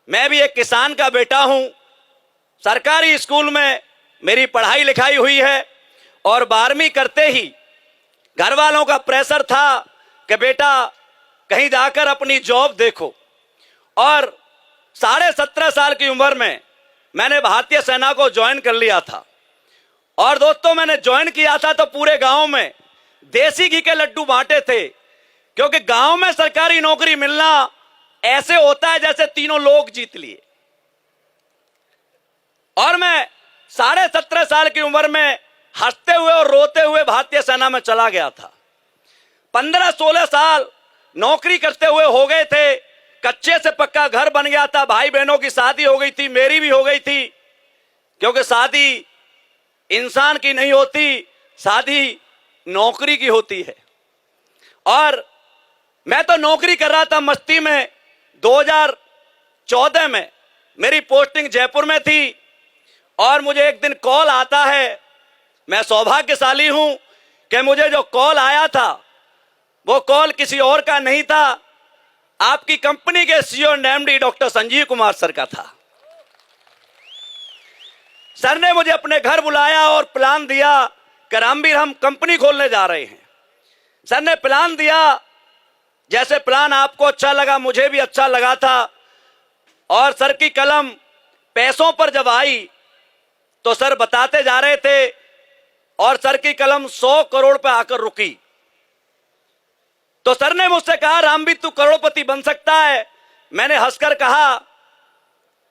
मैं भी एक किसान का बेटा हूं। सरकारी स्कूल में मेरी पढ़ाई लिखाई हुई है और 12वीं करते ही घर वालों का प्रेशर था कि बेटा कहीं जाकर अपनी जॉब देखो। और 17.5 साल की उम्र में मैंने भारतीय सेना को ज्वाइन कर लिया था। और दोस्तों, मैंने ज्वाइन किया था तो पूरे गांव में देसी घी के लड्डू बांटे थे, क्योंकि गांव में सरकारी नौकरी मिलना ऐसे होता है जैसे तीनों लोग जीत लिए। और मैं 17.5 साल की उम्र में हंसते हुए और रोते हुए भारतीय सेना में चला गया था। 15-16 साल नौकरी करते हुए हो गए थे, कच्चे से पक्का घर बन गया था, भाई बहनों की शादी हो गई थी, मेरी भी हो गई थी, क्योंकि शादी इंसान की नहीं होती, शादी नौकरी की होती है। और मैं तो नौकरी कर रहा था मस्ती में। 2014 में मेरी पोस्टिंग जयपुर में थी और मुझे एक दिन कॉल आता है। मैं सौभाग्यशाली हूं कि मुझे जो कॉल आया था वो कॉल किसी और का नहीं था, आपकी कंपनी के CEO and MD doctor Sanjeev Kumar sir का था। सर ने मुझे अपने घर बुलाया और प्लान दिया कि रामवीर, हम कंपनी खोलने जा रहे हैं। सर ने प्लान दिया, जैसे प्लान आपको अच्छा लगा मुझे भी अच्छा लगा था। और सर की कलम पैसों पर जब आई तो सर बताते जा रहे थे और सर की कलम 100 करोड़ पे आकर रुकी। तो सर ने मुझसे कहा, रामवीर तू करोड़पति बन सकता है। मैंने हंसकर कहा,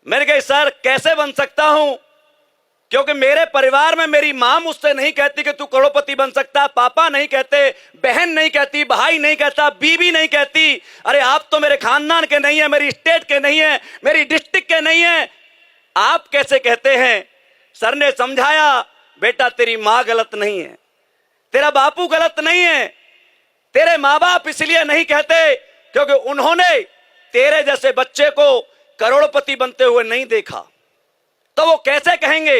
मैंने कहा सर कैसे बन सकता हूं, क्योंकि मेरे परिवार में मेरी मां मुझसे नहीं कहती कि तू करोड़पति बन सकता, पापा नहीं कहते, बहन नहीं कहती, भाई नहीं कहता, बीवी नहीं कहती। अरे आप तो मेरे खानदान के नहीं है, मेरी स्टेट के नहीं है, मेरी डिस्ट्रिक्ट के नहीं है, आप कैसे कहते हैं। सर ने समझाया, बेटा तेरी मां गलत नहीं है, तेरा बापू गलत नहीं है, तेरे मां बाप इसलिए नहीं कहते क्योंकि उन्होंने तेरे जैसे बच्चे को करोड़पति बनते हुए नहीं देखा। तो वो कैसे कहेंगे।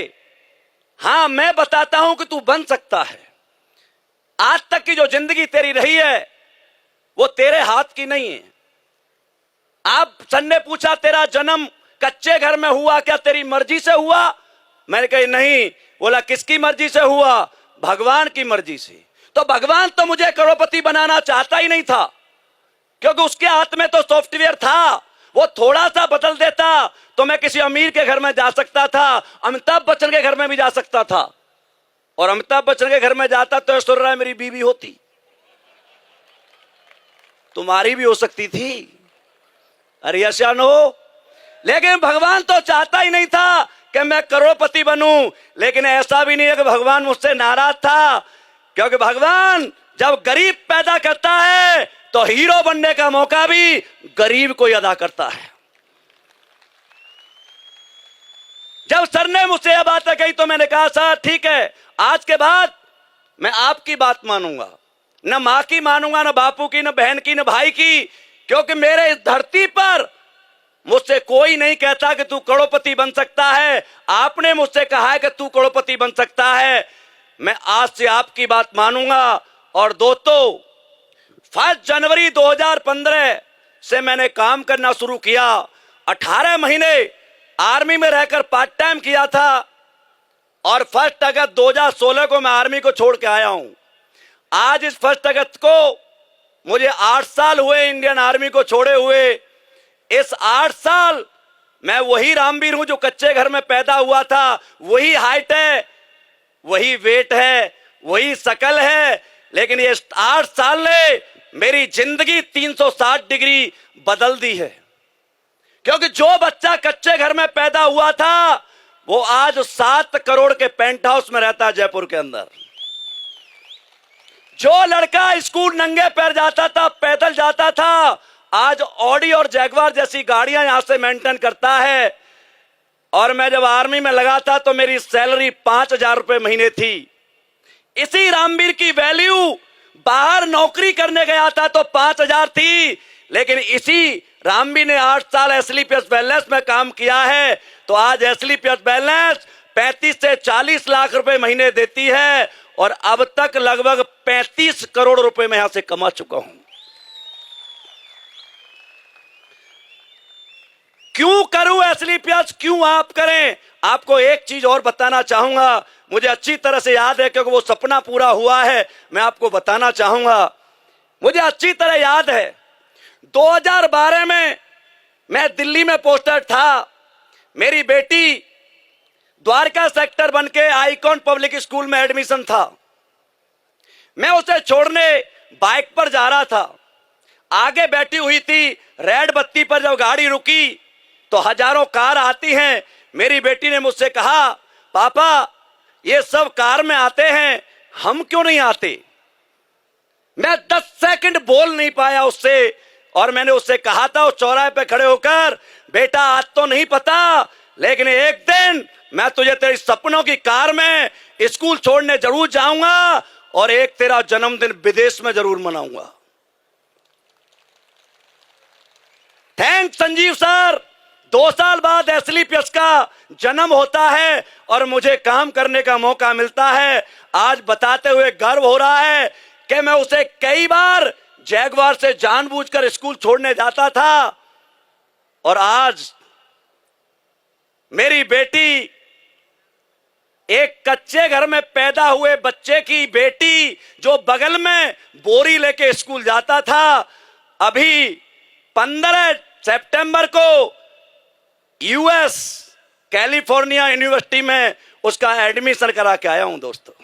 हां, मैं बताता हूं कि तू बन सकता है। आज तक की जो जिंदगी तेरी रही है वो तेरे हाथ की नहीं है। आप सर ने पूछा, तेरा जन्म कच्चे घर में हुआ क्या, तेरी मर्जी से हुआ। मैंने कहा नहीं। बोला किसकी मर्जी से हुआ, भगवान की मर्जी से। तो भगवान तो मुझे करोड़पति बनाना चाहता ही नहीं था, क्योंकि उसके हाथ में तो सॉफ्टवेयर था। वो थोड़ा सा बदल देता तो मैं किसी अमीर के घर में जा सकता था, अमिताभ बच्चन के घर में भी जा सकता था। और अमिताभ बच्चन के घर में जाता तो ऐश्वर्या राय मेरी बीवी होती, तुम्हारी भी हो सकती थी। अरे यशान हो। लेकिन भगवान तो चाहता ही नहीं था कि मैं करोड़पति बनूं। लेकिन ऐसा भी नहीं है कि भगवान मुझसे नाराज था, क्योंकि भगवान जब गरीब पैदा करता है तो हीरो बनने का मौका भी गरीब को ही अदा करता है। जब सर ने मुझसे यह बात कही तो मैंने कहा, सर ठीक है, आज के बाद मैं आपकी बात मानूंगा, न मां की मानूंगा, न बापू की, न बहन की, न भाई की, क्योंकि मेरे इस धरती पर मुझसे कोई नहीं कहता कि तू करोड़पति बन सकता है। आपने मुझसे कहा है कि तू करोड़पति बन सकता है। मैं आज से आपकी बात मानूंगा। और दोस्तों, 1 जनवरी 2015 से मैंने काम करना शुरू किया। 18 महीने आर्मी में रहकर पार्ट टाइम किया था और 1 अगस्त 2016 को मैं आर्मी को छोड़ के आया हूं। आज इस 1 अगस्त को मुझे 8 साल हुए इंडियन आर्मी को छोड़े हुए। इस 8 साल मैं वही रामवीर हूं जो कच्चे घर में पैदा हुआ था। वही हाइट है, वही वेट है, वही शकल है, लेकिन ये 8 साल ने मेरी जिंदगी 360 डिग्री बदल दी है। क्योंकि जो बच्चा कच्चे घर में पैदा हुआ था वो आज 7 करोड़ के पेंट हाउस में रहता है जयपुर के अंदर। जो लड़का स्कूल नंगे पैर जाता था, पैदल जाता था, आज ऑडी और जैगवार जैसी गाड़ियां यहां से मेंटेन करता है। और मैं जब आर्मी में लगा था तो मेरी सैलरी 5,000 रुपए महीने थी। इसी रामवीर की वैल्यू बाहर नौकरी करने गया था तो 5,000 थी, लेकिन इसी रामवीर ने 8 साल एसलीपीएस वेलनेस में काम किया है तो आज एसलीपीएस वेलनेस 35 से 40 लाख रुपए महीने देती है। और अब तक लगभग 35 करोड़ रुपए मैं यहां से कमा चुका हूं। क्यों करूं एसलीपीएस, क्यों आप करें? आपको एक चीज और बताना चाहूंगा, मुझे अच्छी तरह से याद है क्योंकि वो सपना पूरा हुआ है। मैं आपको बताना चाहूंगा, मुझे अच्छी तरह याद है 2012 में मैं दिल्ली में पोस्टेड था। मेरी बेटी द्वारका सेक्टर बन के आइकॉन पब्लिक स्कूल में एडमिशन था। मैं उसे छोड़ने बाइक पर जा रहा था, आगे बैठी हुई थी। रेड बत्ती पर जब गाड़ी रुकी तो हजारों कार आती हैं। मेरी बेटी ने मुझसे कहा, पापा ये सब कार में आते हैं, हम क्यों नहीं आते? मैं 10 सेकंड बोल नहीं पाया उससे, और मैंने उससे कहा था उस चौराहे पे खड़े होकर, बेटा आज तो नहीं पता, लेकिन एक दिन मैं तुझे तेरे सपनों की कार में स्कूल छोड़ने जरूर जाऊंगा और एक तेरा जन्मदिन विदेश में जरूर मनाऊंगा। Thanks Sanjeev sir. 2 साल बाद एसलीपीएस का जन्म होता है और मुझे काम करने का मौका मिलता है। आज बताते हुए गर्व हो रहा है कि मैं उसे कई बार जैगवार से जानबूझकर स्कूल छोड़ने जाता था, और आज मेरी बेटी, एक कच्चे घर में पैदा हुए बच्चे की बेटी जो बगल में बोरी लेके स्कूल जाता था, अभी 15 सितंबर को यूएस कैलिफोर्निया यूनिवर्सिटी में उसका एडमिशन करा के आया हूं दोस्तों।